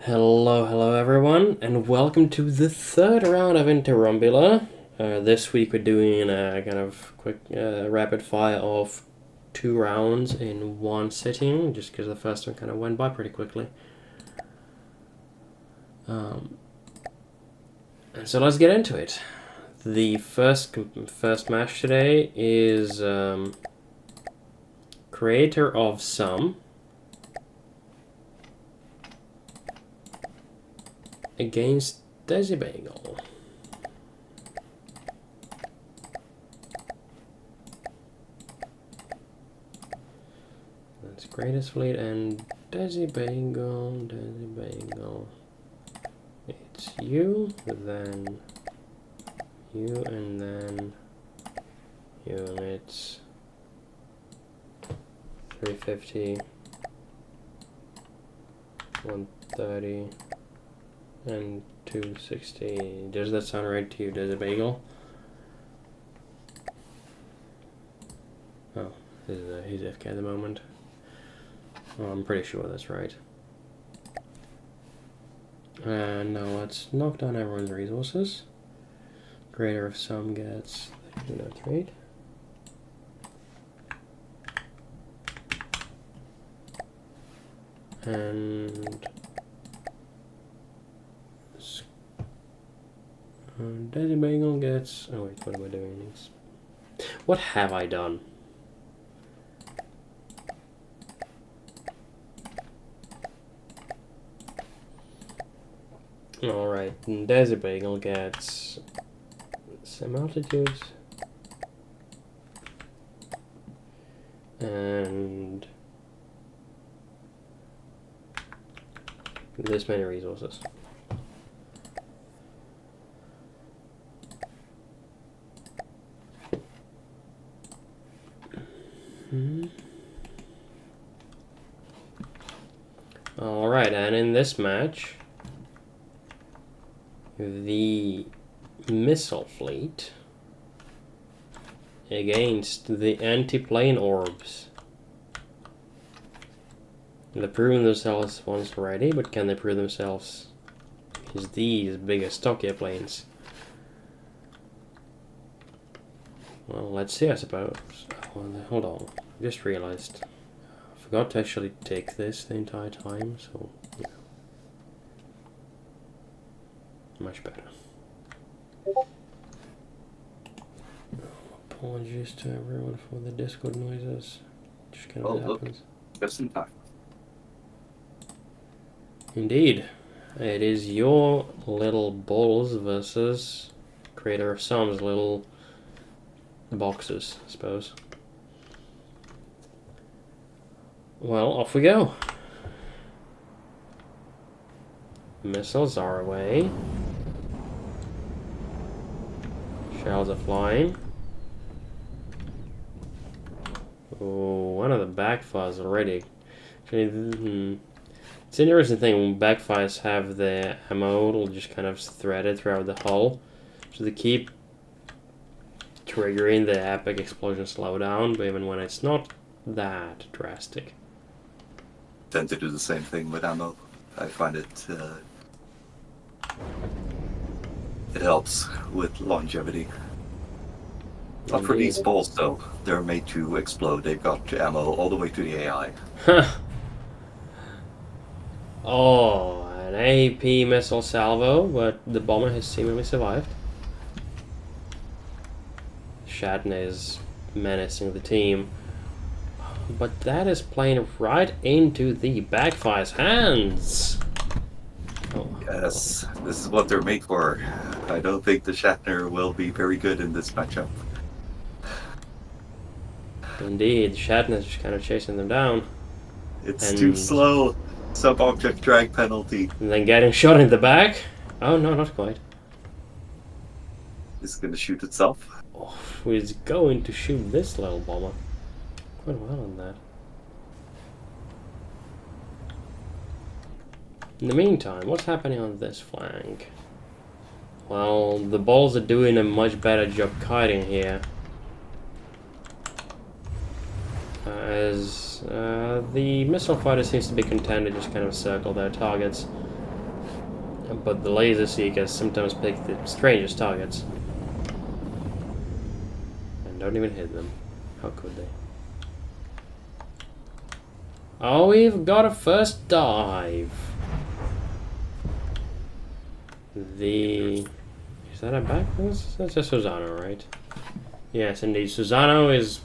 Hello everyone, and welcome to the third round of Interrumbular. This week we're doing a kind of quick rapid fire of 2 rounds in one sitting, just because the first one kind of went by pretty quickly. And so let's get into it. The first match today is Creator of Some against Desi Bagel. That's Greatest Fleet and Desi Bagel. It's you, then you, and then you, and it's 350, 130. And 260. Does that sound right to you? Does it, Bagel? Oh, he's FK at the moment. Oh, I'm pretty sure that's right. And now let's knock down everyone's resources. Creator of Some gets the trade. And Desi Bagel gets... Oh wait, what am I doing? What have I done? Alright, Desi Bagel gets some altitudes. And this many resources. Alright, and in this match, the missile fleet against the anti-plane orbs. They've proven themselves once already, but can they prove themselves against these bigger, stockier planes? Well, let's see, I suppose. Hold on, I just realized. I forgot to actually take this the entire time, so yeah. Much better. Apologies to everyone for the Discord noises. Just kind of happens. Just in time. Indeed. It is your little balls versus Creator of Some's little boxes, I suppose. Well, off we go. Missiles are away. Shells are flying. Oh, one of the backfires already. Actually, it's an interesting thing when backfires have the ammo, it'll just kind of threaded throughout the hull. So they keep triggering the epic explosion slowdown, but even when it's not that drastic. Tend to do the same thing with ammo. I find it helps with longevity. Not for these balls though. They're made to explode. They've got ammo all the way to the AI. Oh, an AP missile salvo, but the bomber has seemingly survived. Shatner is menacing the team. But that is playing right into the backfire's hands. Oh, yes, this is what they're made for. I don't think the Shatner will be very good in this matchup. Indeed, Shatner's just kind of chasing them down. It's too slow. Sub-object drag penalty. And then getting shot in the back. Oh no, not quite. It's going to shoot itself. Oh, it's going to shoot this little bomber. Quite well on that. In the meantime, what's happening on this flank? Well, the balls are doing a much better job kiting here. As the missile fighter seems to be content to just kind of circle their targets. But the laser seekers sometimes pick the strangest targets. And don't even hit them. How could they? Oh, we've got a first dive. Is that a back? That's a Susano, right? Yes, indeed. Susano is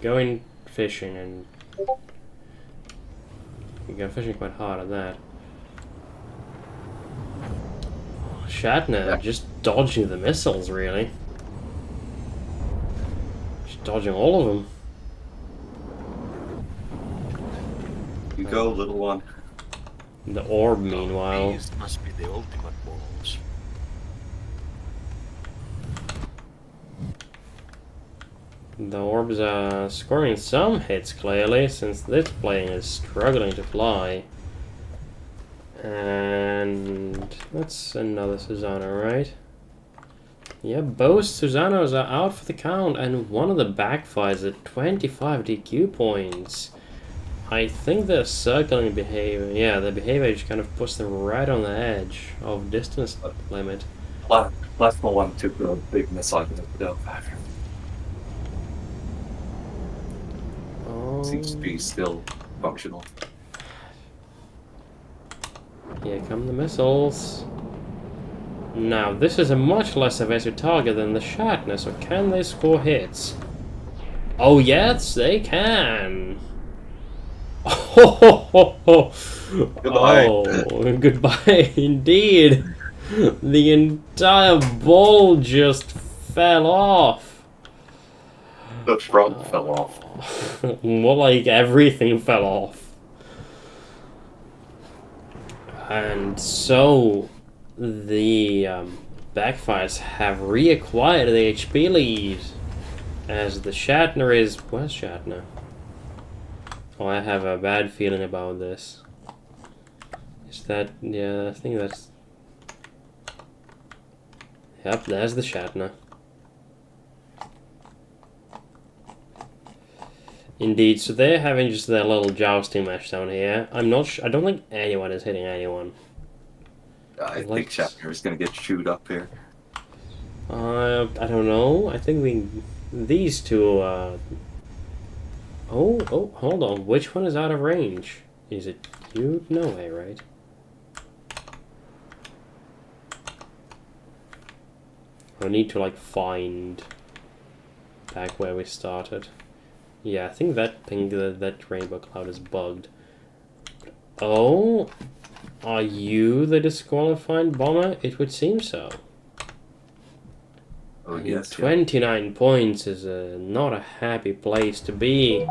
going fishing, and you go fishing quite hard at that. Shatner just dodging the missiles, really. Just dodging all of them. You go, little one. The orb, meanwhile. These must be the ultimate balls. The orbs are scoring some hits, clearly, since this plane is struggling to fly. And that's another Susano, right? Yeah, both Susanos are out for the count, and one of the backfires at 25 DQ points. I think their circling behavior, yeah, the behavior just kind of puts them right on the edge of distance limit. Last one took a big missile though. Oh, Seems to be still functional. here come the missiles. Now, this is a much less evasive target than the Shatner, so can they score hits? Oh, yes, they can! Oh, Goodbye. Oh, goodbye, indeed! The entire ball just fell off! The front fell off. More like everything fell off. And so the backfires have reacquired the HP lead as the Shatner is... Where's Shatner? Oh, I have a bad feeling about this. Is that... Yeah, I think that's... Yep, there's the Shatner. Indeed, so they're having just their little jousting match down here. I'm not sure... I don't think anyone is hitting anyone. I think Shatner is going to get chewed up here. I don't know. I think these two, Oh, hold on. Which one is out of range? Is it you? No way, right? I need to, like, find back where we started. Yeah, I think that thing, that rainbow cloud is bugged. Oh, are you the disqualified bomber? It would seem so. Oh, yes. 29 points is not a happy place to be.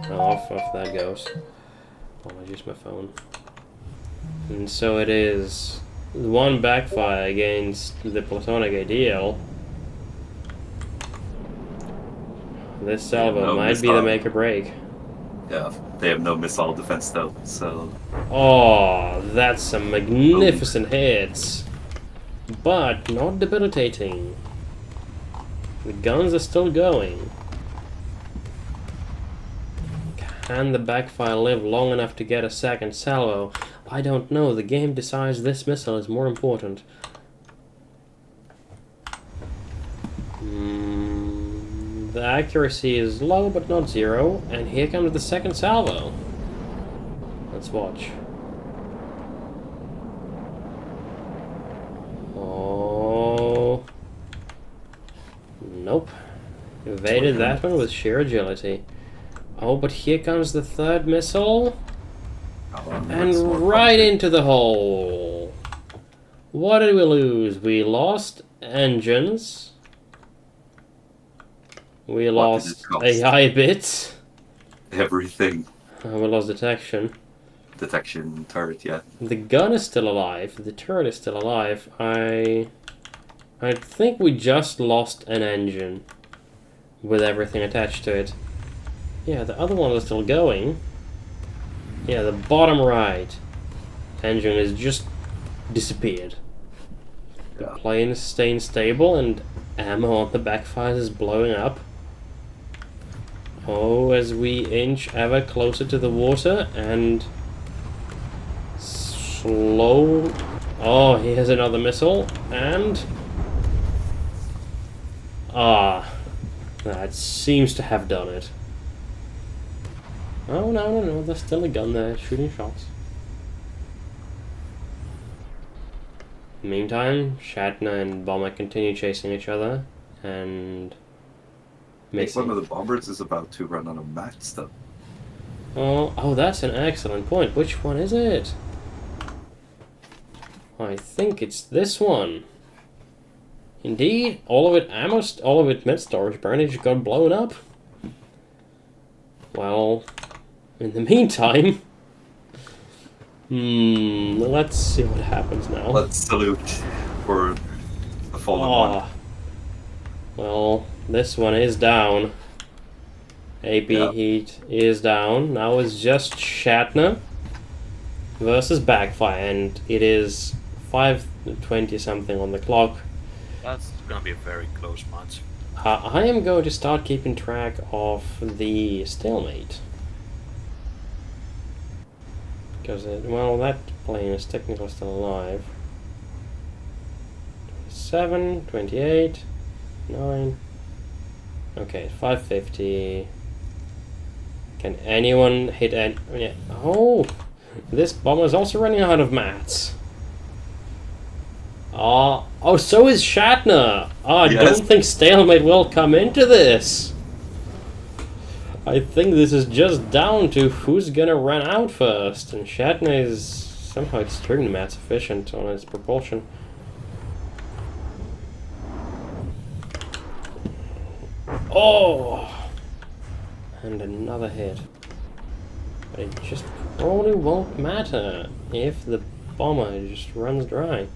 Oh, off that goes. Oh, I used my phone. And so it is one backfire against the Platonic Ideal. This salvo might be the make or break. Yeah, they have no missile defense though, so... Oh, that's some magnificent hits. But not debilitating. The guns are still going. Can the backfire live long enough to get a second salvo? I don't know. The game decides this missile is more important. The accuracy is low, but not zero. And here comes the second salvo. Let's watch. Oh. Nope. Evaded that one with sheer agility. Oh, but here comes the third missile. And right into the hole. What did we lose? We lost engines. We lost AI bits. Everything. We lost detection. Detection turret, yeah. The gun is still alive. The turret is still alive. I think we just lost an engine with everything attached to it. Yeah, the other ones are still going. Yeah, the bottom right engine is just disappeared. The plane is staying stable and ammo on the backfires is blowing up. Oh, as we inch ever closer to the water and slow Oh, he has another missile, and... Ah, that seems to have done it. Oh, no, there's still a gun there shooting shots. Meantime, Shatner and Bomber continue chasing each other, and... I think one missing. of the bombers is about to run out of mats, though. Oh, that's an excellent point. Which one is it? I think it's this one. Indeed, all of it mid storage burnage got blown up. Well, in the meantime, let's see what happens now. Let's salute for the fallen one. Well, this one is down. AP Heat is down. Now it's just Shatner versus Backfire, and it is 5:20 something on the clock. That's gonna be a very close match. I am going to start keeping track of the stalemate. Because, well, that plane is technically still alive. 27, 28, 9. Okay, 550. Can anyone hit any... Yeah. Oh! This bomber is also running out of mats. Oh, so is Shatner. I Yes. don't think stalemate will come into this. I think this is just down to who's gonna run out first, and Shatner is somehow extremely mat efficient on his propulsion. Oh! And another hit. But it just probably won't matter if the bomber just runs dry.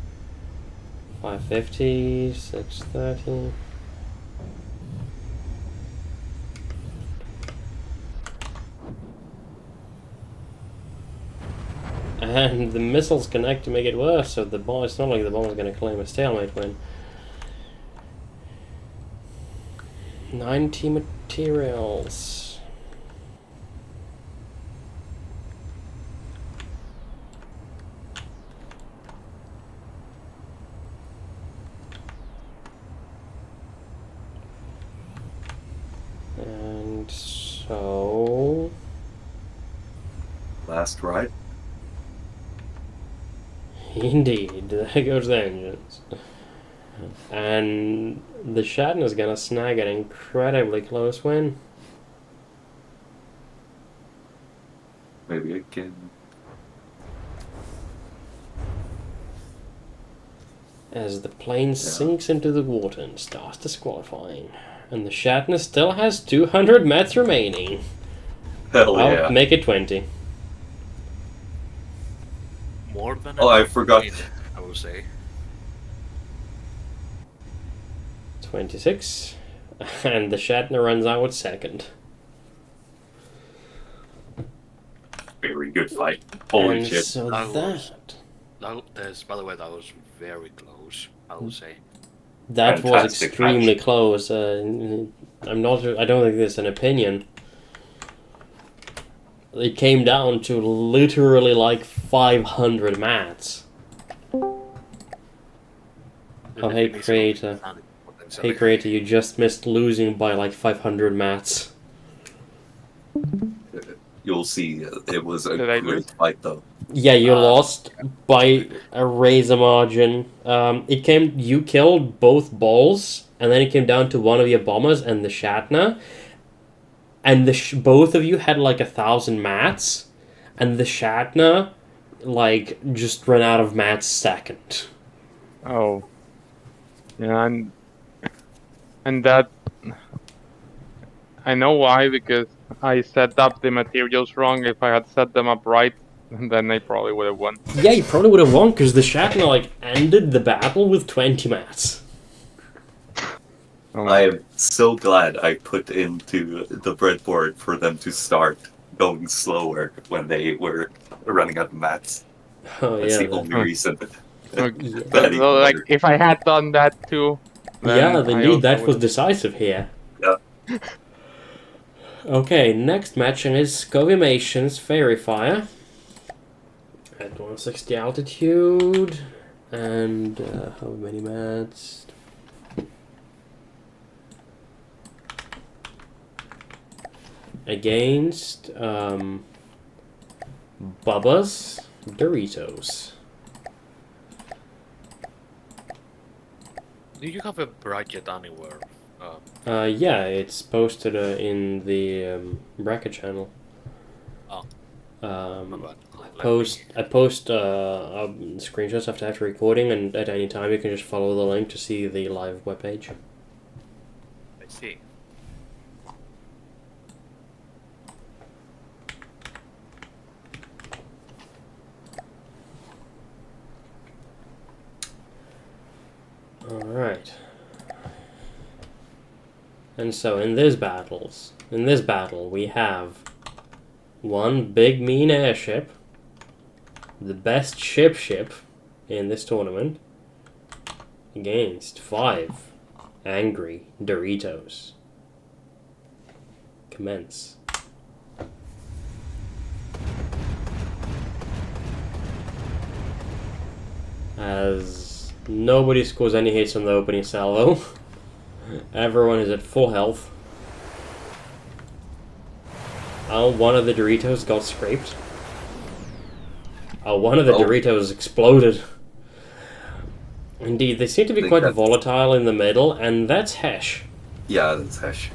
550, 630. And the missiles connect to make it worse, so the bomb, it's not like the bomber's gonna claim a stalemate win. 90 materials. And so... Last ride. Indeed, there goes the engines. And the Shatner's gonna snag an incredibly close win. Maybe again. As the plane sinks into the water and starts disqualifying. And the Shatner still has 200 mats remaining. Hell I'll yeah. make it 20. More than Oh, I enough forgot. remaining, I will say. 26. And the Shatner runs out second. Very good fight. Holy And shit. so That was- that... By the way, that was very close, I will say. That was Fantastic extremely match. close. I don't think there's an opinion. It came down to literally like 500 mats. Oh, hey, creator. Hey, creator, you just missed losing by like 500 mats. You'll see, it was a Did I great lose? fight, though. Yeah, you lost by a razor margin. You killed both balls, and then it came down to one of your bombers and the Shatner. And both of you had like 1,000 mats, and the Shatner, like, just ran out of mats second. Oh. Yeah, and that... I know why, because I set up the materials wrong. If I had set them up right, then they probably would have won. Yeah, you probably would have won, because the Shatner, like, ended the battle with 20 mats. Oh, I am so glad I put into the breadboard for them to start going slower when they were running out of mats. Oh, That's yeah. the only reason. Okay. That So, like, if I had done that too, then I Indeed, also that was would've- decisive here. Yeah. Okay, next matching is Scovimation's Fairy Fire. At 160 altitude. And how many mats? Against Bubba's Doritos. Do you have a bracket anywhere? Yeah, it's posted in the bracket channel. Oh. My bad. I post screenshots after recording, and at any time you can just follow the link to see the live webpage. I see. Alright. And so in this battle, we have one big mean airship, the best ship in this tournament, against 5 angry Doritos. Commence. As nobody scores any hits on the opening salvo. Everyone is at full health. Oh, one of the Doritos got scraped. Oh, one of the Doritos exploded. Indeed, they seem to be quite volatile in the middle, and that's Hesh. Yeah, that's Hesh.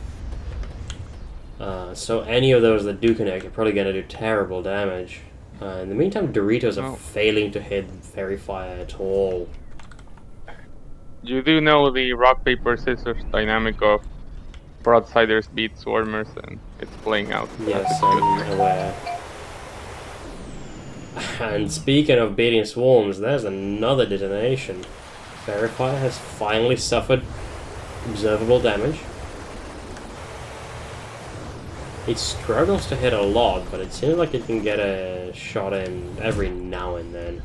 So any of those that do connect are probably going to do terrible damage. In the meantime, Doritos are failing to hit Fairy Fire at all. You do know the rock, paper, scissors dynamic of Broadsiders beat Swarmers, and it's playing out. Yes, I'm aware. And speaking of beating Swarms, there's another detonation. Fairy Fire has finally suffered observable damage. It struggles to hit a lot, but it seems like it can get a shot in every now and then.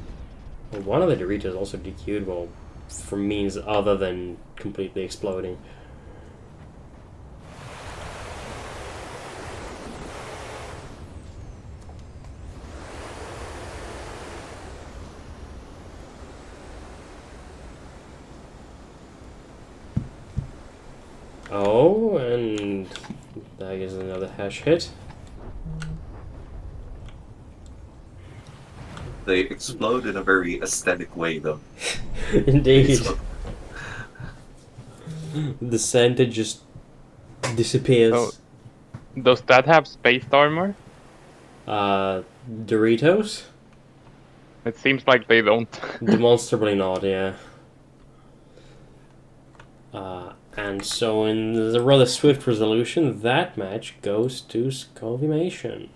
And one of the Doritos also DQ'd, well, for means other than completely exploding. Oh, and that is another Hesh hit. They explode in a very aesthetic way, though. Indeed. The center just disappears. So, does that have spaced armor? Doritos? It seems like they don't. Demonstrably not, yeah. And so in the rather swift resolution, that match goes to Scovimation.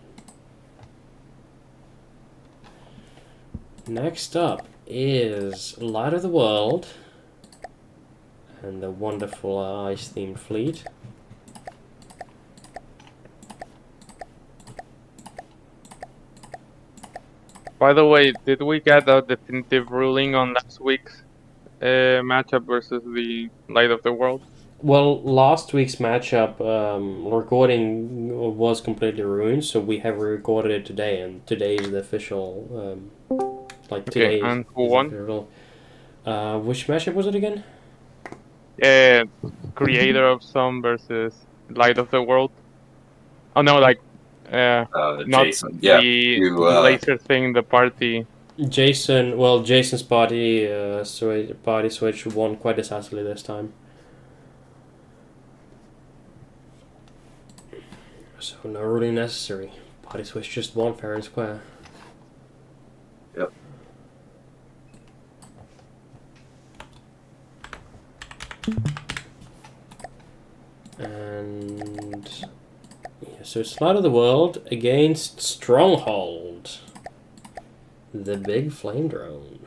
Next up is Light of the World and the wonderful ice-themed fleet. By the way, did we get a definitive ruling on last week's matchup versus the Light of the World? Well, last week's matchup recording was completely ruined, so we have recorded it today, and today is the official. Today. Okay, and who won? Which matchup was it again? Creator of some versus Light of the World. Oh no, like not Jason. Yeah, the laser thing. The party. Jason. Well, Jason's party switch won quite decisively this time. So no ruling necessary. Party switch just won fair and square. Yep. And yeah, so it's Light of the World against Stronghold, the big flame drone.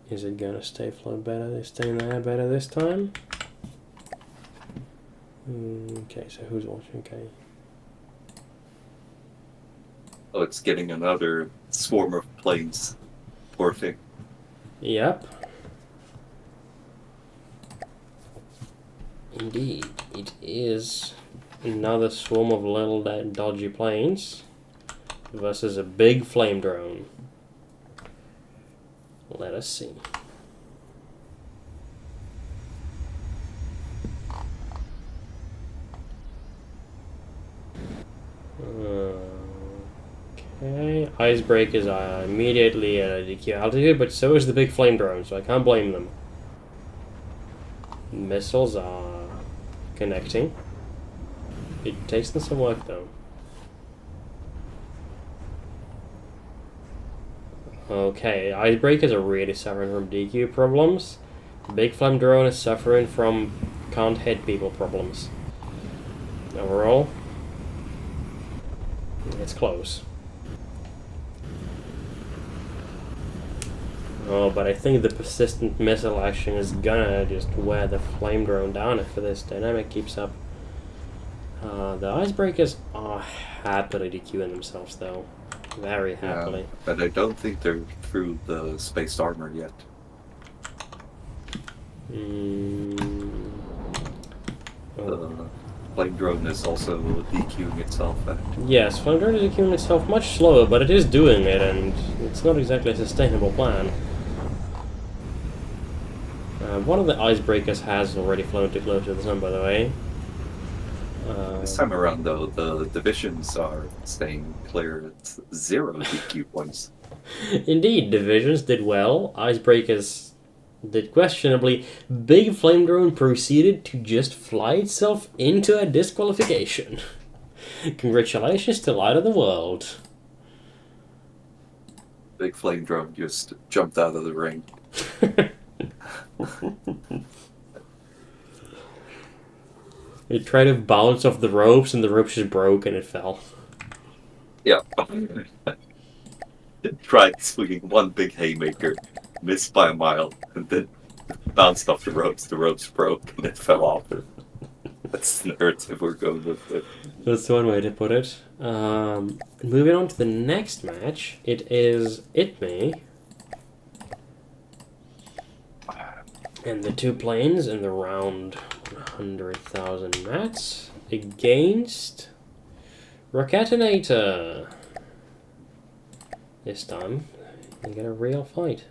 Is it gonna stay better this time? Okay, so who's watching? Okay. Oh, it's getting another swarm of planes. Poor thing. Yep. Indeed, it is another swarm of little dodgy planes versus a big flame drone. Let us see. Okay, Icebreak is immediately at a DQ altitude, but so is the big flame drone, so I can't blame them. Missiles are connecting. It takes them some work though. Okay, Icebreakers are really suffering from DQ problems. The big flame drone is suffering from can't hit people problems. Overall, it's close. Oh, but I think the persistent missile action is gonna just wear the flame drone down if this dynamic keeps up. The Icebreakers are happily DQing themselves though. Very happily. Yeah, but I don't think they're through the spaced armor yet. The flame drone is also DQing itself. Yes, flame drone is DQing itself much slower, but it is doing it, and it's not exactly a sustainable plan. One of the Icebreakers has already flown too close to the sun, by the way. This time around, though, the divisions are staying clear at 0 DQ points. Indeed, divisions did well. Icebreakers did questionably. Big Flame Drone proceeded to just fly itself into a disqualification. Congratulations to Light of the World. Big flame drone just jumped out of the ring. It tried to bounce off the ropes, and the ropes just broke, and it fell. Yeah. It tried swinging one big haymaker, missed by a mile, and then bounced off the ropes broke, and it fell off. That's the narrative we're going with it. That's one way to put it. Moving on to the next match, it is ITME. And the two planes in the round 100,000 mats against Rocketinator. This time, you get a real fight.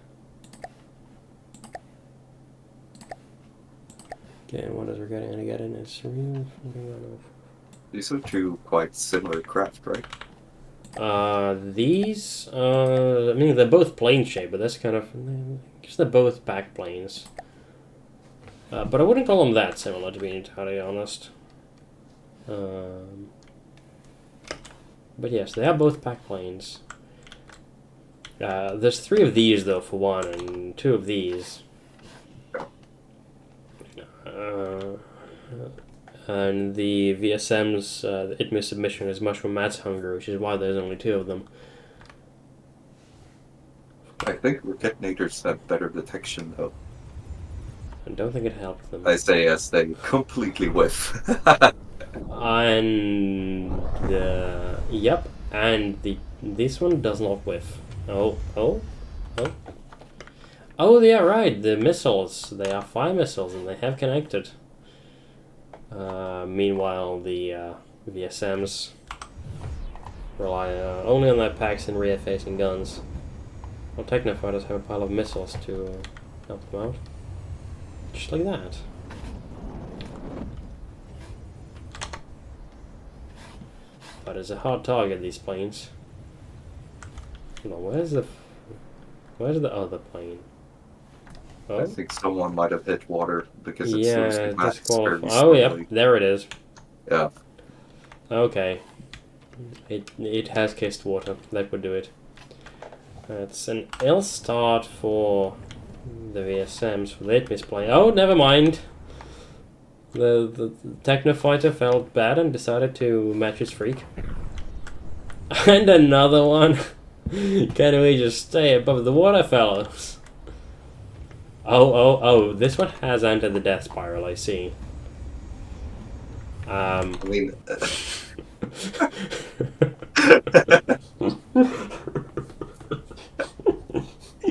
Okay, what is Rocketinator getting? It's real. These are two quite similar craft, right? These, I mean, they're both plane shaped, but that's kind of, I guess they're both back planes. But I wouldn't call them that similar, to be entirely honest. But yes, they are both back planes. There's 3 of these, though, for one, and 2 of these. And the VSM's the ITME submission is much more mats hunger, which is why there's only 2 of them. I think Rocketnators have better detection, though. I don't think it helped them. I say yes, they completely whiff. And yep, and this one does not whiff. Oh, they are right. The missiles, they are fire missiles, and they have connected. Meanwhile, the VSMs rely only on their packs and rear-facing guns. Well, Technofighters have a pile of missiles to help them out. Just like that. But it's a hard target, these planes. Hold on, where's the other plane? Oh? I think someone might have hit water because it yeah, seems to match disqualified. Oh, yep, there it is. Yeah. Okay. It has kissed water. That would do it. It's an ill start for the VSMs for the ITME plane. Oh, never mind. The Technofighter felt bad and decided to match his freak. And another one. Can we just stay above the water, fellows? Oh, this one has entered the death spiral, I see. I mean...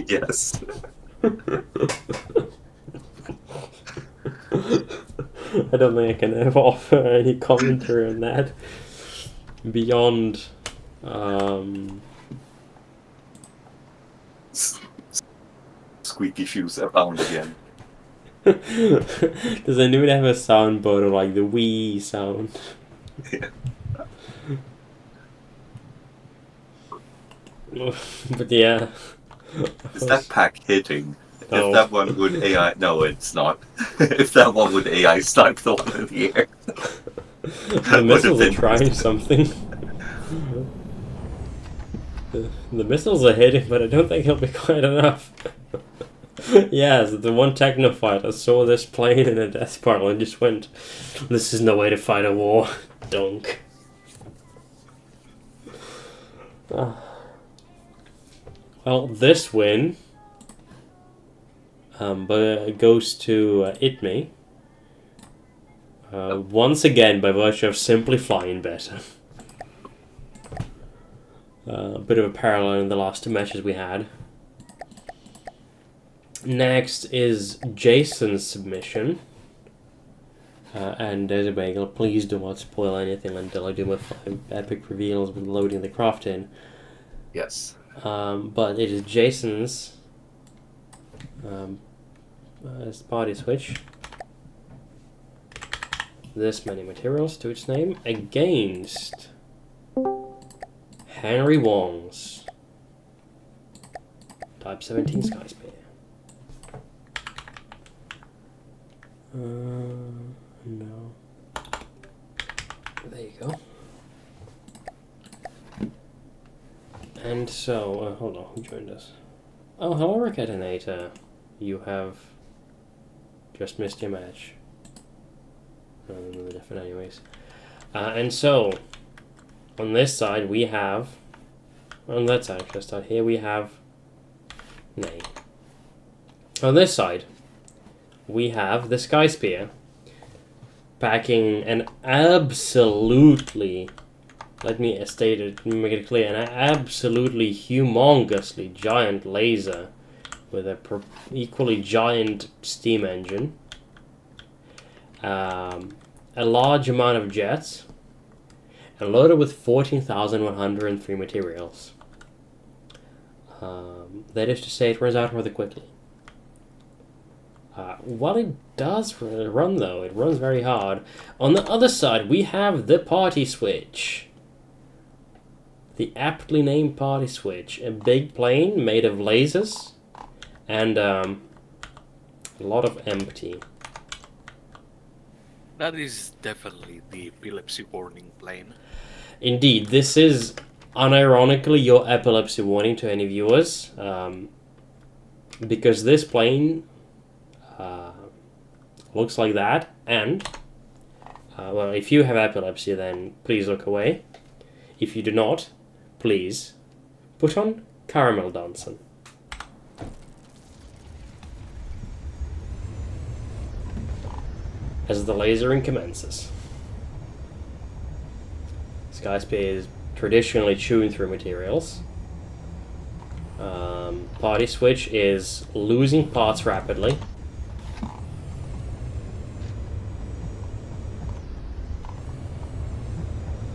yes. I don't think I can offer any commentary on that beyond. squeaky shoes abound again. Does anyone have a soundboard of like the wee sound? Yeah. But yeah. Is that pack hitting? No. If that one would AI... No, it's not. If that one would AI snipe the one in the air. The missiles are trying something. The missiles are hitting, but I don't think it'll be quite enough. Yes, the one technofighter saw this plane in a death spiral and just went, "This is no way to fight a war." Dunk. Well, this win but goes to Itme. Once again, by virtue of simply flying better. A bit of a parallel in the last two matches we had. Next is Jason's submission. And there's a bagel. Please do not spoil anything until I do my 5 epic reveals with loading the craft in. Yes. But it is Jason's body switch. This many materials to its name against Henry Wong's Type 17 Skyspear. No. There you go. And so, hold on, who joined us? Oh, hello, Recatinator. You have just missed your match. Different anyways. And so, on this side we have, on that side, should I start here? We have, nay. On this side, we have the Skyspear packing an absolutely, let me state it, make it clear, an absolutely humongously giant laser with a equally giant steam engine, a large amount of jets, and loaded with 14,103 materials. That is to say, it runs out rather quickly. While it does run, though, it runs very hard. On the other side, we have the party switch. The aptly named party switch. A big plane made of lasers and a lot of empty. That is definitely the epilepsy warning plane. Indeed, this is unironically your epilepsy warning to any viewers. Because this plane looks like that, and well, if you have epilepsy, then please look away. If you do not, please put on Caramel Dancing. As the lasering commences. Skyspear is traditionally chewing through materials. Party switch is losing parts rapidly.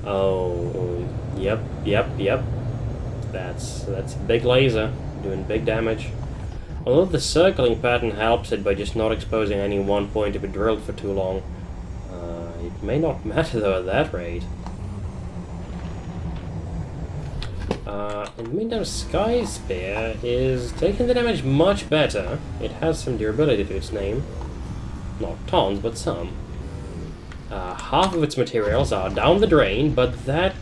Oh, yep. That's a big laser, doing big damage. Although the circling pattern helps it by just not exposing any one point to be drilled for too long. It may not matter though at that rate. In the meantime, Skyspear is taking the damage much better. It has some durability to its name. Not tons, but some. Half of its materials are down the drain, but that...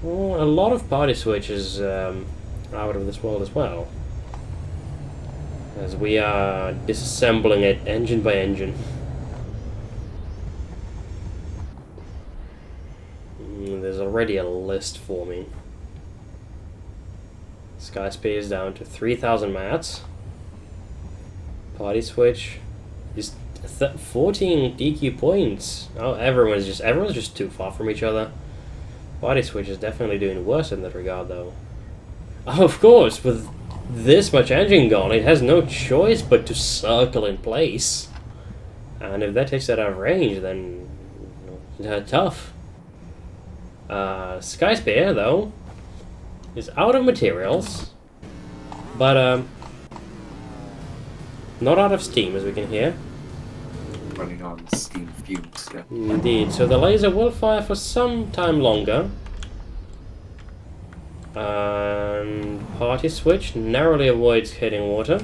well, a lot of party switch is out of this world as well. As we are disassembling it engine by engine. There's already a list forming. Skyspear is down to 3,000 mats. Party switch is 14 DQ points. Oh, everyone's just too far from each other. Party switch is definitely doing worse in that regard, though. Oh, of course, with this much engine gone, it has no choice but to circle in place. And if that takes it out of range, then tough. Skyspear, though, is out of materials, but Not out of steam, as we can hear. Running on steam fumes, yeah. Indeed. So the laser will fire for some time longer. And party switch narrowly avoids hitting water.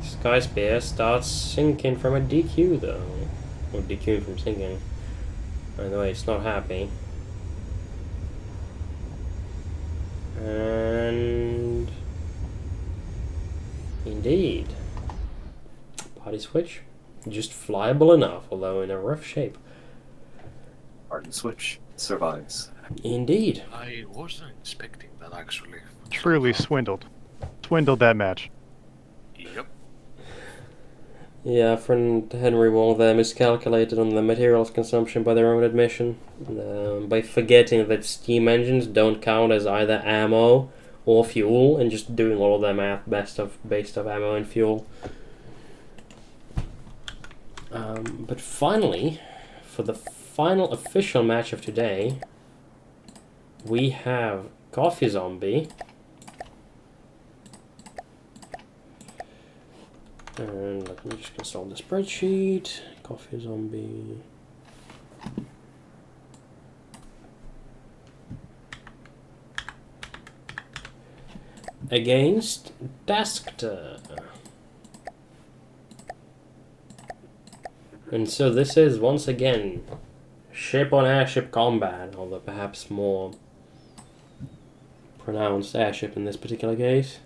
Sky Spear starts sinking from a DQ though. Or DQ from sinking. By the way, it's not happy. And indeed. Party switch. Just flyable enough, although in a rough shape. Party switch survives. Indeed. I wasn't expecting that actually. Truly swindled. Swindled that match. Yep. Yeah, friend Henry Wall there miscalculated on the materials consumption by their own admission, by forgetting that steam engines don't count as either ammo or fuel, and just doing all of their math based off ammo and fuel. But finally, for the final official match of today, we have Coffee Zombie. And let me just consult the spreadsheet. Coffee Zombie. Against Taskter. And so this is once again ship on airship combat, although perhaps more pronounced airship in this particular case.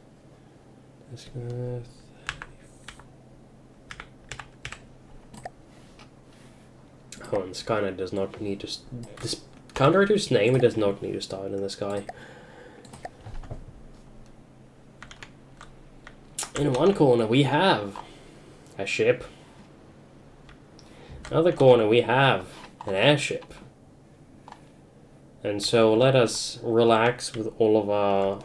Oh, and Skynet does not need to... Contrary to its name, it does not need to start in the sky. In one corner we have a ship. Another corner we have an airship. And so let us relax with all of our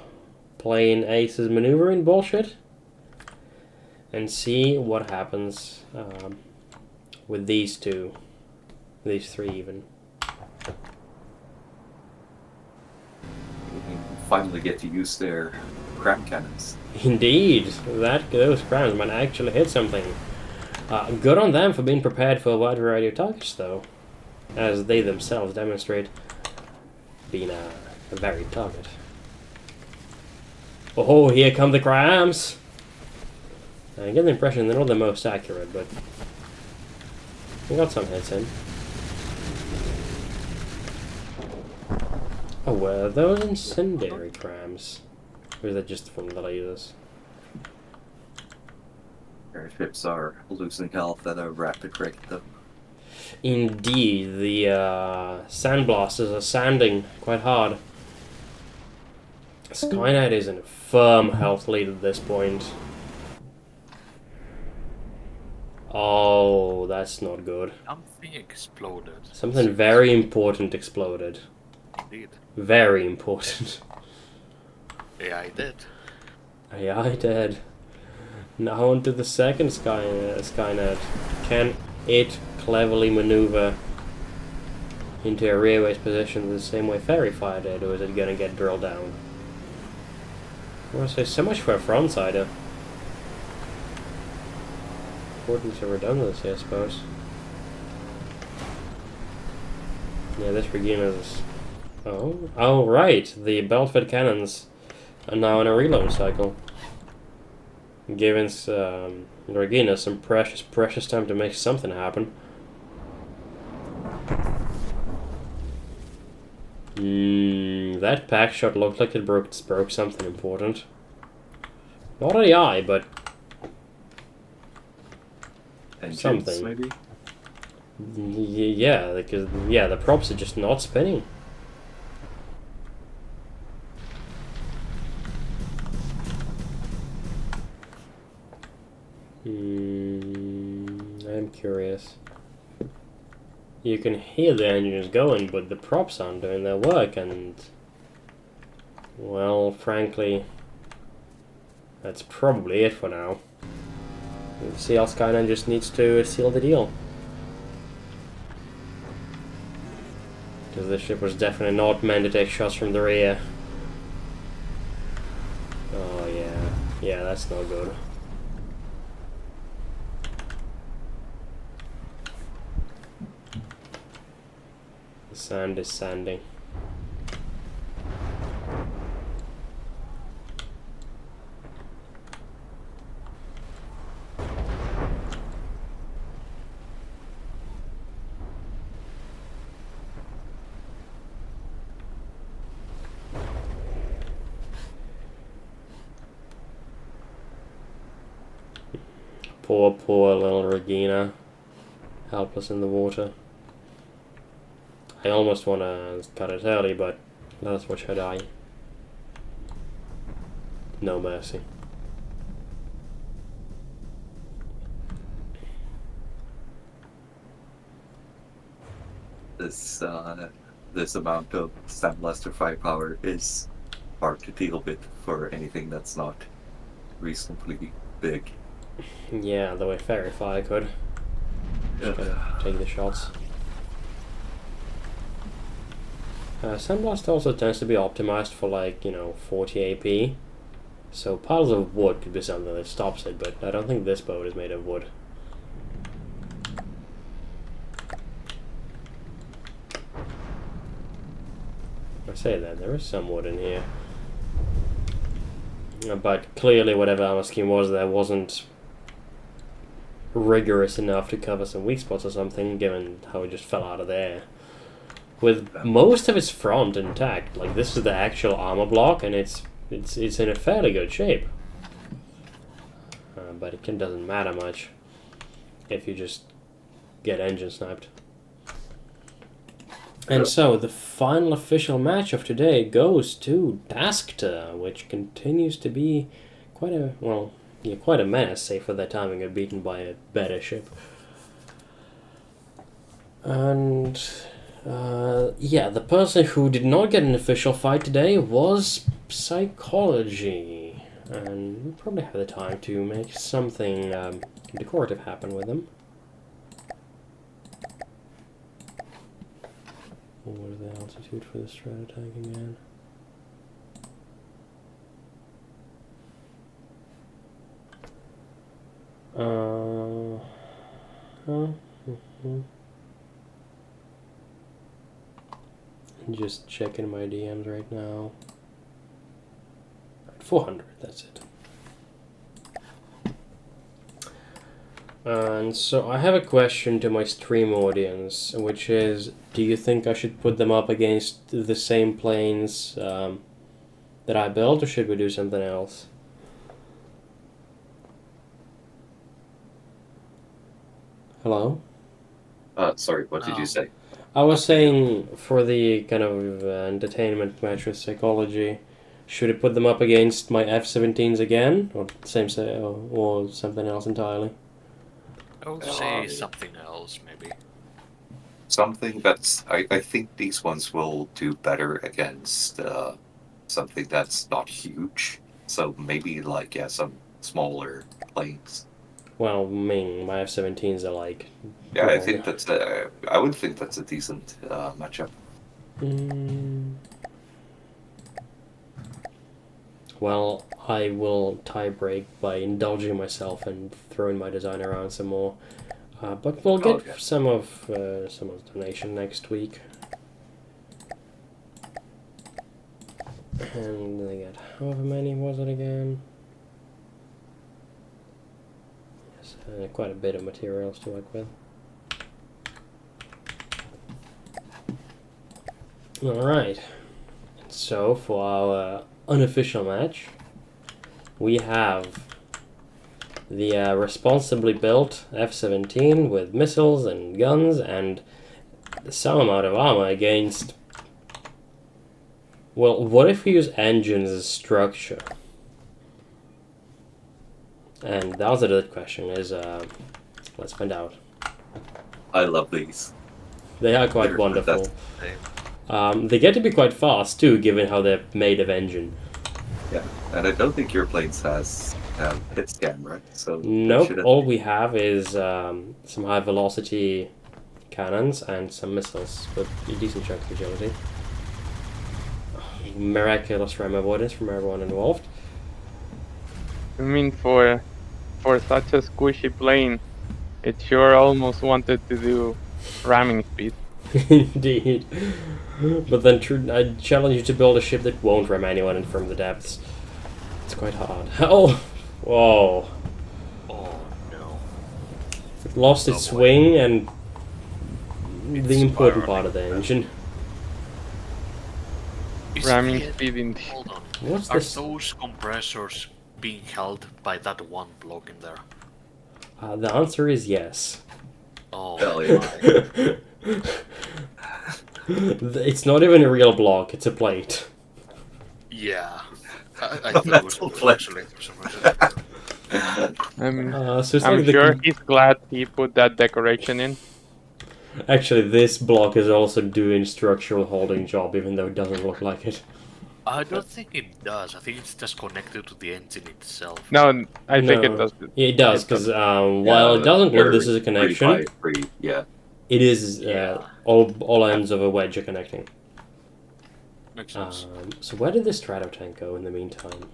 plain aces maneuvering bullshit and see what happens with these two. These three even. We finally get to use their cram cannons. Indeed, those crams might actually hit something. Good on them for being prepared for a wide variety of targets, though, as they themselves demonstrate being a varied target. Oh, here come the crams! I get the impression they're not the most accurate, but we got some hits in. Oh, were those incendiary crams? Or is that just from the lasers? Airships are losing health at a rapid rate, though. Indeed, the sandblasters are sanding quite hard. Skynet is in a firm health lead at this point. Oh, that's not good. Something exploded. Something very important exploded. Indeed. Very important. AI dead. AI dead. Now onto the second Skynet. Can it cleverly maneuver into a rearways position the same way Fairy Fire did, or is it gonna get drilled down? Well, so much for a frontsider. Importance of redundancy, I suppose. Yeah, this Regina is... Oh, right. The belt-fed cannons are now in a reload cycle. Giving Regina some precious time to make something happen. That pack shot looked like it broke something important. Not an eye, but Engines, something. maybe? Yeah, because the props are just not spinning. I'm curious. You can hear the engines going, but the props aren't doing their work, and... Well, frankly... That's probably it for now. CL Skyline just needs to seal the deal. Because this ship was definitely not meant to take shots from the rear. Oh Yeah, that's no good. The sand is sanding. Poor little Regina. Helpless in the water. I almost want to cut it early, but let's watch her die. No mercy. This amount of Sandblaster firepower is hard to deal with for anything that's not reasonably big. Yeah, the way Fairy Fire could. Just gotta take the shots. Sandblast also tends to be optimized for like, 40 AP. So piles of wood could be something that stops it, but I don't think this boat is made of wood. I say that, there is some wood in here. But clearly whatever armor scheme was there wasn't rigorous enough to cover some weak spots or something, given how it just fell out of the air. With most of its front intact, like this is the actual armor block, and it's in a fairly good shape. But it doesn't matter much if you just get engine sniped. And so the final official match of today goes to Daskta, which continues to be quite a menace, save for that time we got beaten by a better ship. And the person who did not get an official fight today was Psychology, and we'll probably have the time to make something decorative happen with them. What is the altitude for the strat attack again? Just checking my DMs right now. 400, that's it. And so I have a question to my stream audience, which is, do you think I should put them up against the same planes that I built, or should we do something else? Hello? Sorry, what did you say? I was saying, for the kind of entertainment match with Psychology, should I put them up against my F-17s again, or or something else entirely? I would say something else, maybe. Something that's... I think these ones will do better against something that's not huge. So maybe, like, some smaller planes. Well, my F-17s are like... Yeah, I think that's I would think that's a decent matchup. Well, I will tie-break by indulging myself and throwing my design around some more. But we'll get some of someone's donation next week. And they get however many was it again? Yes, quite a bit of materials to work with. Alright, so for our unofficial match, we have the responsibly built F-17 with missiles and guns and some amount of armor against... Well, what if we use engines as structure? And the answer to that question is, let's find out. I love these. They are quite wonderful. They get to be quite fast too, given how they're made of engine. Yeah, and I don't think your planes has hit scan, right? So nope, all we have is some high velocity cannons and some missiles with a decent chunk of agility. Miraculous ram avoidance from everyone involved. I mean, for such a squishy plane, it sure almost wanted to do ramming speed. Indeed. But then I challenge you to build a ship that won't ram anyone in from the depths. It's quite hard. Oh! Whoa. Oh no. It lost its No way. swing and the It's important spiraling. part of the engine. Is Ramming the- speed in Hold on. What's Are this? those compressors being held by that one block in there? The answer is yes. Oh Hell my. yeah. It's not even a real block, it's a plate. Yeah. I A thought it was metal a plate. actually for some reason. So it's I'm like the sure he's glad he put that decoration in. Actually, this block is also doing structural holding job, even though it doesn't look like it. I don't think it does. I think it's just connected to the engine itself. No, I think it No. does. Yeah, it does, It does. because while it doesn't look they're this is a connection, yeah. it is Yeah. all ends of a wedge are connecting. Makes sense. So where did the strato tank go in the meantime?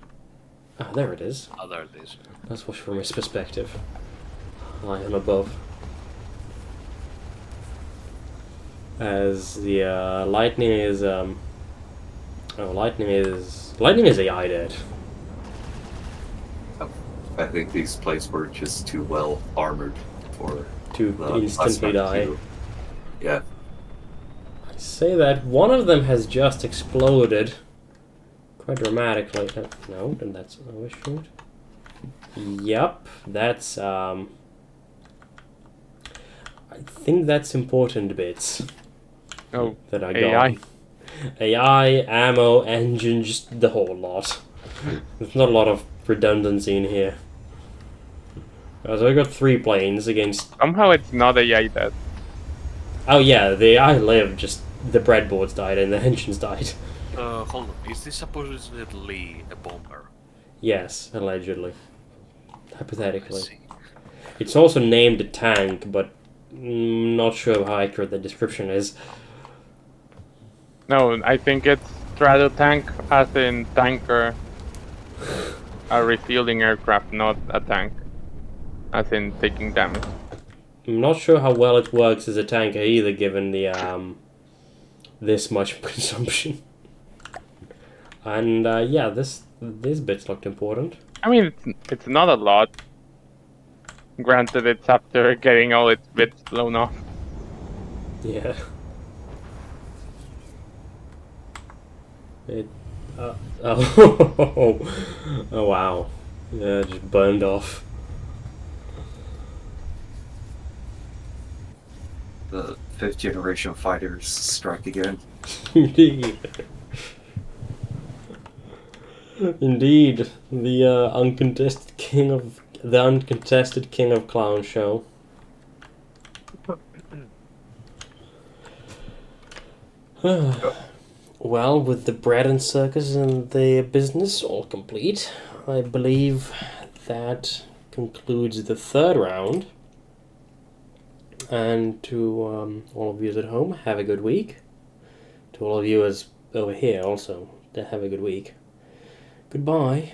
Ah, there it is. Ah, there it is. Let's watch from his perspective. I am above. As the lightning is lightning is AI dead. I think these plates were just too well armored for To the instantly Usman die. to- Yeah. I say that one of them has just exploded quite dramatically. No, then that's overshoot. Yup, that's I think that's important bits Oh, that I AI. got. AI, ammo, engine, just the whole lot. There's not a lot of redundancy in here. So I got 3 planes against. Somehow it's not AI dead. Oh yeah, the AI lived. Just the breadboards died and the engines died. Hold on. Is this supposedly a bomber? Yes, allegedly. Hypothetically. Let's see. It's also named a tank, but not sure how accurate the description is. No, I think it's straddle tank as in tanker. A refueling aircraft, not a tank. As in taking damage. I'm not sure how well it works as a tanker either, given the this much consumption. And yeah, these bits looked important. I mean, it's not a lot. Granted, it's after getting all its bits blown off. Yeah. It. Oh. Oh wow. Yeah, it just burned off. The 5th generation fighters strike again. Indeed. Indeed, the uncontested king of clown show. Well, with the bread and circus and the business all complete, I believe that concludes the 3rd round. And to all of you at home, have a good week. To all of you over here also, have a good week. Goodbye.